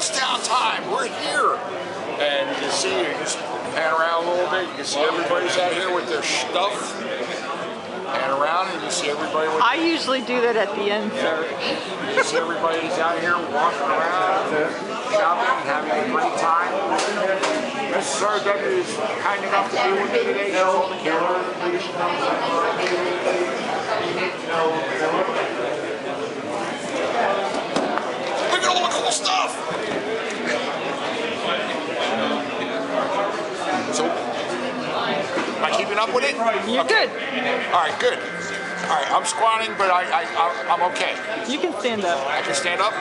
Kutztown time. We're here. And you can see, you just pan around a little bit, you can see everybody's out here with their stuff. Pan around and you see everybody with I usually do that at the end, sir. You see everybody's out here walking around, shopping, having a great time. Mrs. RW is kind enough to be with me today. She's on the camera. Look at all the cool stuff! So, am I keeping up with it? You're good. All right, good. All right, I'm squatting, but I'm okay. You can stand up. I can stand up?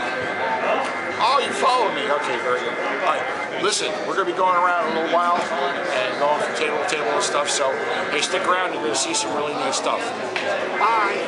Oh, you follow me. Okay, very good. All right, listen, we're going to be going around a little while and going from table to table and stuff, so hey, stick around, you're going to see some really neat stuff. Bye.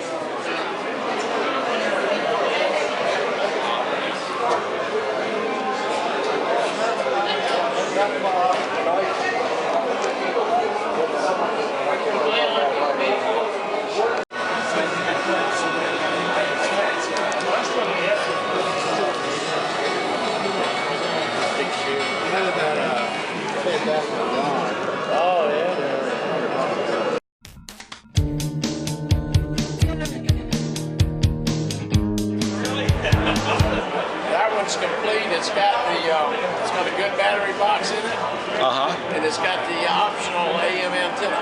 Complete. It's got a good battery box in it. And it's got the optional AM antenna.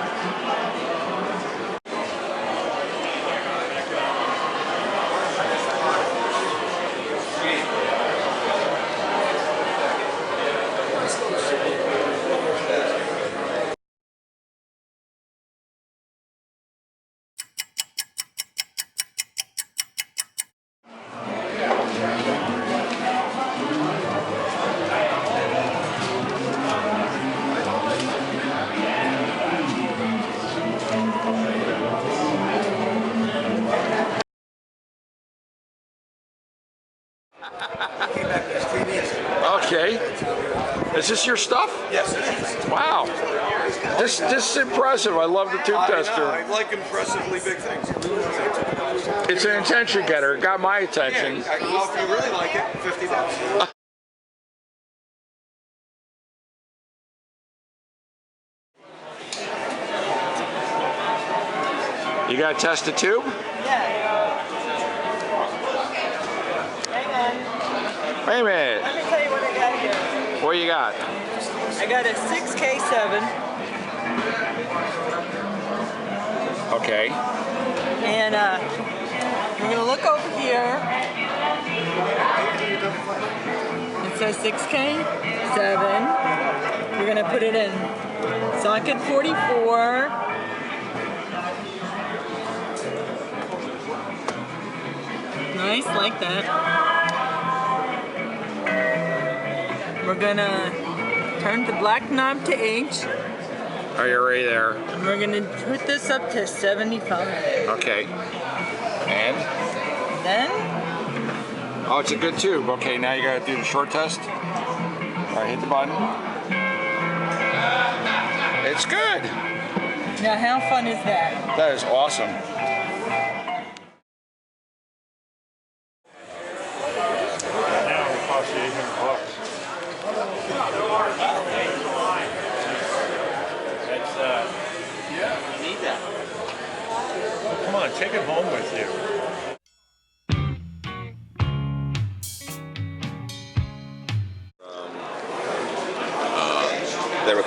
Okay. Is this your stuff? Yes, it is. Wow. This is impressive. I love the tube tester. I like impressively big things. It's an attention getter. It got my attention. Yeah, well, if you really like it, $50. You got to test the tube? Yeah. Hang on. Wait a minute. Let me tell you what I got here. What you got? I got a 6K7. Okay. And we're going to look over here. It says 6K7. We're going to put it in socket 44. Nice, like that. We're gonna turn the black knob to H. Are you ready there? And we're gonna put this up to 75. Okay. And? Then? Oh, it's a good tube. Okay, now you gotta do the short test. All right, hit the button. It's good. Now, how fun is that? That is awesome. Now it costs you $800. You need that. Come on, take it home with you. They were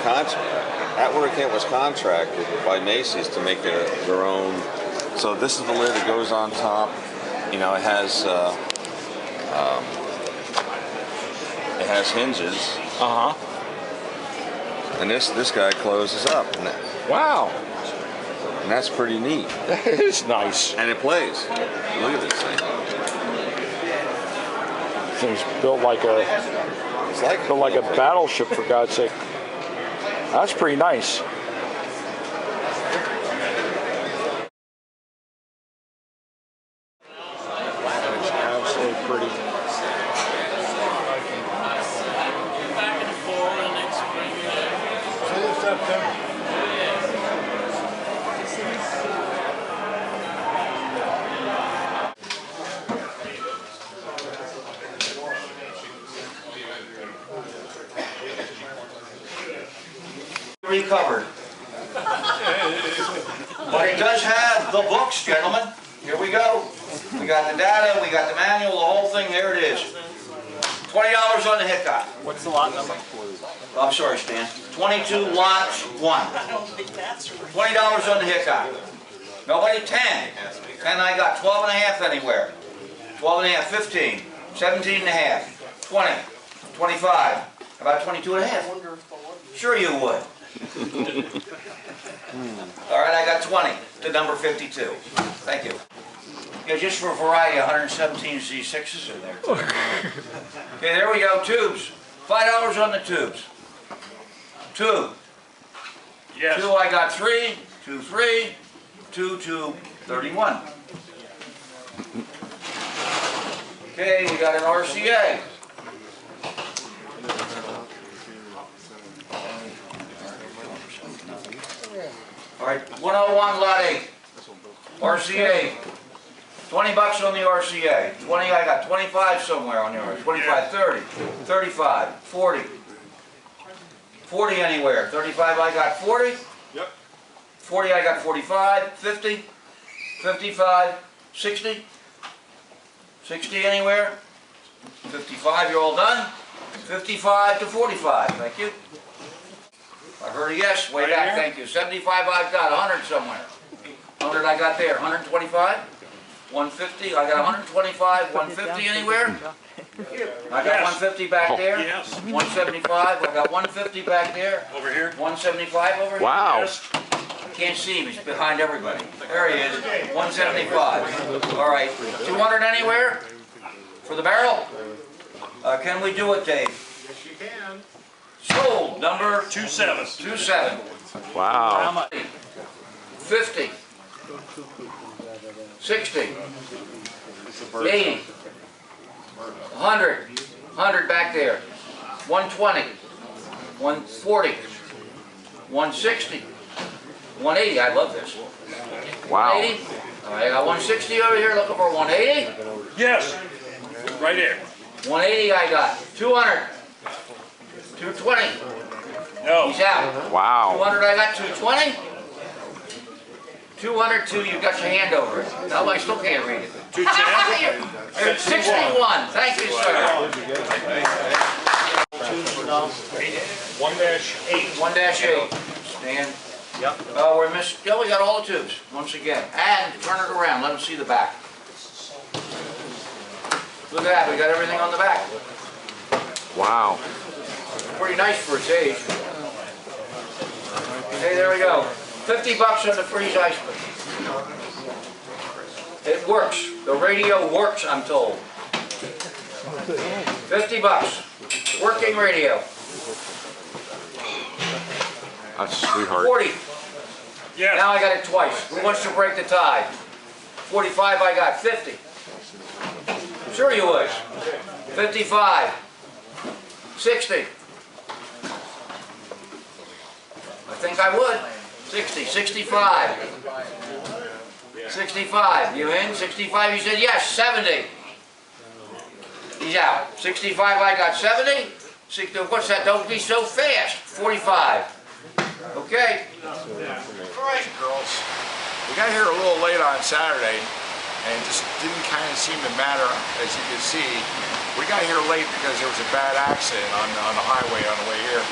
Atwater Kent was contracted by Macy's to make their own. So this is the lid that goes on top. You know, it has hinges. And this guy closes up. Wow. And that's pretty neat. That is nice. And it plays. Look at this thing. Thing's built like a battleship, for God's sake. That's pretty nice. That's absolutely pretty. Back in the fall and next spring. September. be covered. But it does have the books, gentlemen. Here we go. We got the data, we got the manual, the whole thing. There it is. $20 on the Hickok. What's the lot number? Oh, I'm sorry, Stan. 22 lot 1. $20 on the Hickok. Nobody? 10. 10 I got. 12 and a half anywhere. 12 and a half, 15. 17 and a half. 20. 25. About 22 and a half. Sure you would. All right, I got 20 to number 52. Thank you. Yeah, just for variety, 117 Z6s in there. Okay, there we go, tubes. $5 on the tubes. 2. Yes. 2, I got 3. 2, 3. 2, 2, 31. Okay, we got an RCA. All right, 101 lot 8. RCA. 20 bucks on the RCA. 20, I got 25 somewhere on there. 25, 30, 35, 40. 40 anywhere. 35, I got 40. Yep. 40, I got 45, 50, 55, 60. 60 anywhere. 55, you're all done. 55 to 45, thank you. I heard a yes, way back, thank you. 75 I've got, 100 somewhere. 100 I got there, 125, 150, I got 125, 150 anywhere? I got 150 back there. Yes. 175, I got 150 back there. Over here. 175 over here. Wow. Can't see him, he's behind everybody. There he is, 175. All right, 200 anywhere for the barrel? Can we do it, Dave? Yes, you can. Sold, number 27. 27. How Wow. much? 50. 60. 80. 100. 100 back there. 120. 140. 160. 180. I love this. Wow. 180. All right, I got 160 over here looking for 180. Yes. Right here. 180 I got. 200. 220. No. He's out. Wow. 200 I got. 220. 202, you got your hand over it. No, I still can't read it. 210. 61. Thank you, sir. 1-8. 1-8. Stan. Yep. We're missing. Yeah, we got all the tubes once again. And turn it around. Let them see the back. Look at that. We got everything on the back. Wow. Pretty nice for its age. Hey, there we go. 50 bucks on the freeze ice. It works. The radio works, I'm told. 50 bucks. Working radio. That's a sweetheart. 40. Yes. Now I got it twice. Who wants to break the tie? 45 I got. 50. Sure you would. 55. 60. I think I would. 60. 65. 65. You in? 65. You said yes. 70. He's out. 65 I got. 70. 60. What's that? Don't be so fast. 45. Okay. All right, girls. We got here a little late on Saturday, and it just didn't kind of seem to matter, as you can see. We got here late because there was a bad accident on the highway on the way here.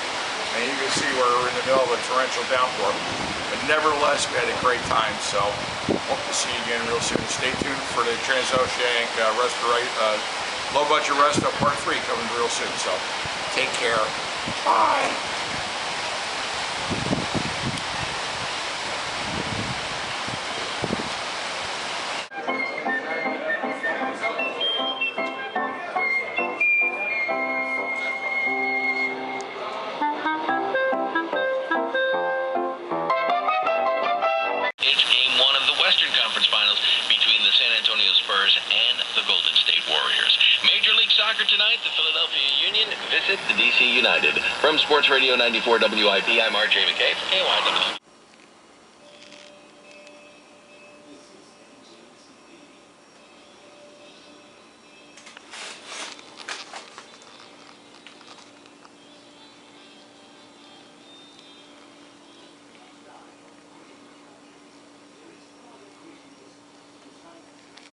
And you can see we're in the middle of a torrential downpour. But nevertheless, we had a great time, so hope to see you again real soon. Stay tuned for the Transoceanic Low Budget Resto Part 3 coming real soon, so take care. Bye. Tonight, the Philadelphia Union visit the DC United. From Sports Radio 94 WIP, I'm RJ McKay for KYW.